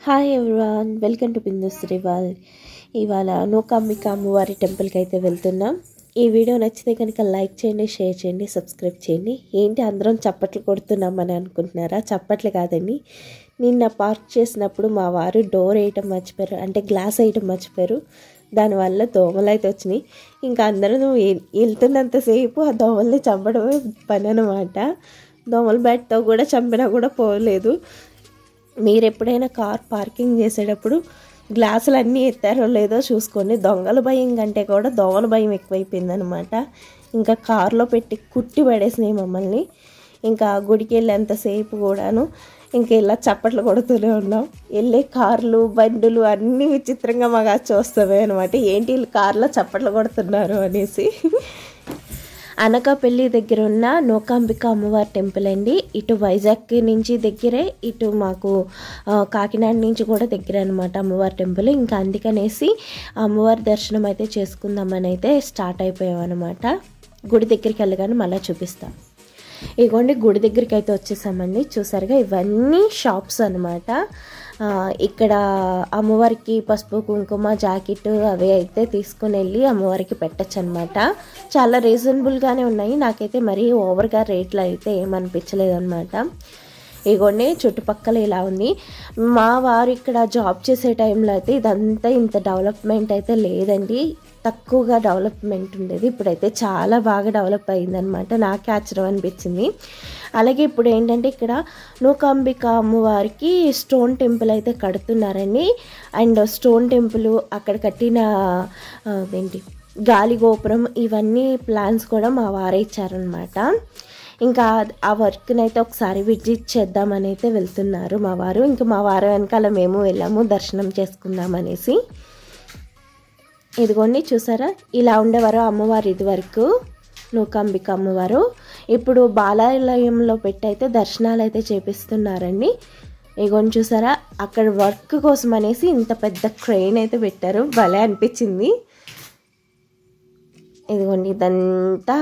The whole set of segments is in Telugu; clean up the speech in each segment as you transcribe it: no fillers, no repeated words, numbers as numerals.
Hi everyone, welcome to Bindusri world. ఇవాళ నూకాంబిక అమ్మవారి టెంపుల్కి అయితే వెళ్తున్నాం. ఈ వీడియో నచ్చితే కనుక లైక్ చేయండి, షేర్ చేయండి, సబ్స్క్రైబ్ చేయండి. ఏంటి అందరం చప్పట్లు కొడుతున్నామని అనుకుంటున్నారా? చప్పట్లు కాదండి, నిన్న పార్క్ చేసినప్పుడు మా వారు డోర్ వేయటం మర్చిపోయారు, అంటే గ్లాస్ వేయటం మర్చిపోయారు. దానివల్ల దోమలు అయితే వచ్చినాయి. ఇంకా అందరూ వెళ్తున్నంతసేపు ఆ దోమల్ని చంపడమే పని అనమాట. దోమల బ్యాట్తో కూడా చంపినా కూడా పోలేదు. మీరు ఎప్పుడైనా కార్ పార్కింగ్ చేసేటప్పుడు గ్లాసులు అన్నీ ఎత్తారో లేదో చూసుకోండి. దొంగల భయం కంటే కూడా దోమల భయం ఎక్కువైపోయిందనమాట. ఇంకా కారులో పెట్టి కుట్టి పడేసినాయి మమ్మల్ని. ఇంకా గుడికి వెళ్ళేంతసేపు కూడాను ఇంకా ఇలా చప్పట్లు కొడుతూనే ఉన్నాం. వెళ్ళే కార్లు బండులు అన్నీ విచిత్రంగా మాకు చూస్తామే అనమాట. ఏంటి వీళ్ళు కార్లో చప్పట్లు కొడుతున్నారు అనేసి. అనకాపల్లి దగ్గర ఉన్న నూకాంబిక అమ్మవారి టెంపుల్ అండి. ఇటు వైజాగ్ నుంచి దగ్గరే, ఇటు మాకు కాకినాడ నుంచి కూడా దగ్గర అనమాట అమ్మవారి టెంపుల్. ఇంకా అందుకనేసి అమ్మవారి దర్శనం అయితే చేసుకుందామని అయితే స్టార్ట్ అయిపోయాం అనమాట. గుడి దగ్గరికి వెళ్ళగానే మళ్ళీ చూపిస్తాం. ఇగోండి గుడి దగ్గరికి అయితే వచ్చేసామండి. చూసారుగా ఇవన్నీ షాప్స్ అనమాట. ఇక్కడ అమ్మవారికి పసుపు కుంకుమ జాకెట్ అవి అయితే తీసుకుని వెళ్ళి అమ్మవారికి పెట్టచ్చు అనమాట. చాలా రీజనబుల్గానే ఉన్నాయి. నాకైతే మరీ ఓవర్గా రేట్లు అయితే ఏమనిపించలేదు అనమాట. ఇగోండి చుట్టుపక్కల ఇలా ఉంది. మా వారు ఇక్కడ జాబ్ చేసే టైంలో అయితే ఇదంతా ఇంత డెవలప్మెంట్ అయితే లేదండి, తక్కువగా డెవలప్మెంట్ ఉండేది. ఇప్పుడైతే చాలా బాగా డెవలప్ అయిందనమాట. నాకే ఆశ్చర్యం అనిపించింది. అలాగే ఇప్పుడు ఏంటంటే ఇక్కడ నూకాంబిక అమ్మవారికి స్టోన్ టెంపుల్ అయితే కడుతున్నారండి. అండ్ స్టోన్ టెంపుల్ అక్కడ కట్టిన ఏంటి గాలి గోపురం ఇవన్నీ ప్లాన్స్ కూడా మా వారే ఇచ్చారనమాట. ఇంకా ఆ వర్క్ని అయితే ఒకసారి విజిట్ చేద్దామని అయితే వెళ్తున్నారు మా వారు. ఇంకా మా వారు వెనకాల మేము వెళ్ళాము దర్శనం చేసుకుందామనేసి. ఇదిగోండి చూసారా, ఇలా ఉండేవారు అమ్మవారు ఇది వరకు నూకాంబిక అమ్మవారు. ఇప్పుడు బాలాలయంలో పెట్టి అయితే దర్శనాలు అయితే చేపిస్తున్నారండి. ఇగోండి చూసారా, అక్కడ వర్క్ కోసం అనేసి ఇంత పెద్ద క్రెయిన్ అయితే పెట్టారు. భలే అనిపించింది. ఇదిగోండి ఇదంతా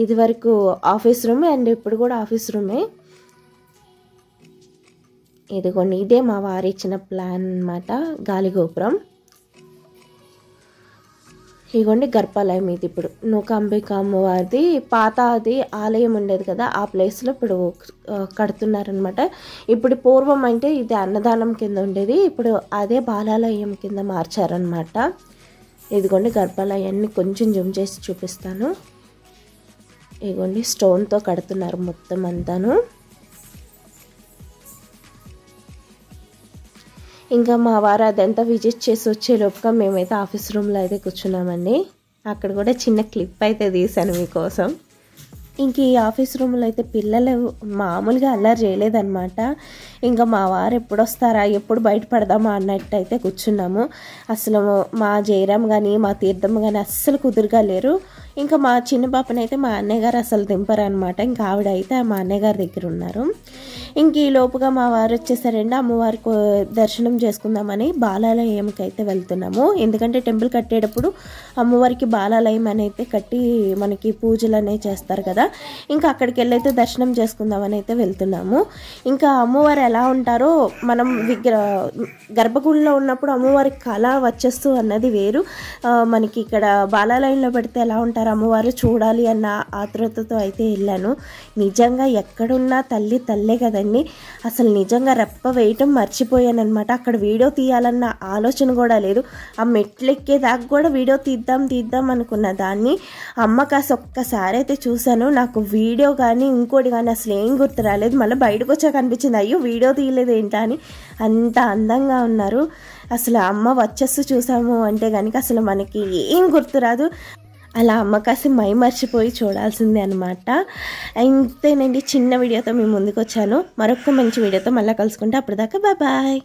ఇది వరకు ఆఫీస్ రూమే అండ్ ఇప్పుడు కూడా ఆఫీస్ రూమే. ఇదిగోండి ఇదే మా వారు ఇచ్చిన ప్లాన్ అన్నమాట, గాలిగోపురం. ఇదిగోండి గర్భాలయం ఇది. ఇప్పుడు నూకాంబిక అమ్మవారిది పాత అది ఆలయం ఉండేది కదా, ఆ ప్లేస్లో ఇప్పుడు కడుతున్నారనమాట. ఇప్పుడు పూర్వం అంటే ఇది అన్నదానం కింద ఉండేది, ఇప్పుడు అదే బాలాలయం కింద మార్చారనమాట. ఇదిగోండి గర్భాలయాన్ని కొంచెం జూమ్ చేసి చూపిస్తాను. ఇదిగోండి స్టోన్తో కడుతున్నారు మొత్తం అంతాను. ఇంకా మా వారు అదంతా విజిట్ చేసి వచ్చేలోపుగా మేమైతే ఆఫీస్ రూమ్లో అయితే కూర్చున్నామండి. అక్కడ కూడా చిన్న క్లిప్ అయితే తీశాను మీకోసం. ఇంక ఈ ఆఫీస్ రూమ్లో అయితే పిల్లలు మామూలుగా అల్లరి చేయలేదన్నమాట. ఇంకా మా వారు ఎప్పుడు వస్తారా, ఎప్పుడు బయటపడదామా అన్నట్టు అయితే కూర్చున్నాము. అసలు మా జయరామ్ కానీ మా తీర్థం కానీ అస్సలు కుదురుగా లేరు. ఇంకా మా చిన్న పాపని అయితే మా అన్నయ్య గారు అసలు దింపరనమాట. ఇంకా ఆవిడ అయితే మా అన్నయ్య గారి దగ్గర ఉన్నారు. ఇంక ఈ లోపుగా మా వారు వచ్చేసారండి. అమ్మవారికి దర్శనం చేసుకుందామని బాలాలయంకి అయితే వెళ్తున్నాము. ఎందుకంటే టెంపుల్ కట్టేటప్పుడు అమ్మవారికి బాలాలయం అని అయితే కట్టి మనకి పూజలు అనేవి చేస్తారు కదా, ఇంకా అక్కడికి వెళ్ళైతే దర్శనం చేసుకుందామని అయితే వెళ్తున్నాము. ఇంకా అమ్మవారు ఎలా ఉంటారో మనం గర్భగుడిలో ఉన్నప్పుడు అమ్మవారికి కళ వచ్చేస్తూ అన్నది వేరు. మనకి ఇక్కడ బాలాలయంలో పెడితే ఎలా ఉంటారు అమ్మవారు చూడాలి అన్న ఆతృతతో అయితే వెళ్ళాను. నిజంగా ఎక్కడున్నా తల్లి తల్లే కదండి. అసలు నిజంగా రెప్ప వేయటం మర్చిపోయాను అనమాట. అక్కడ వీడియో తీయాలన్న ఆలోచన కూడా లేదు. ఆ మెట్లు ఎక్కేదాకా కూడా వీడియో తీద్దాం అనుకున్న దాన్ని అమ్మ కాస్త ఒక్కసారి అయితే చూశాను. నాకు వీడియో కానీ ఇంకోటి కానీ అసలు ఏం గుర్తు రాలేదు. మళ్ళీ బయటకు వచ్చాక అనిపించింది అయ్యో వీడియో తీయలేదు ఏంటా అని. అంత అందంగా ఉన్నారు. అసలు అమ్మ వచ్చేస్తూ చూసాము అంటే కనుక అసలు మనకి ఏం గుర్తురాదు. అలా అమ్మ కాసి మై మర్చిపోయి చూడాల్సిందే అనమాట. ఇంతేనండి, చిన్న వీడియోతో మేము ముందుకు వచ్చాను. మరొక మంచి వీడియోతో మళ్ళీ కలుసుకుంటే అప్పటిదాకా బాయ్.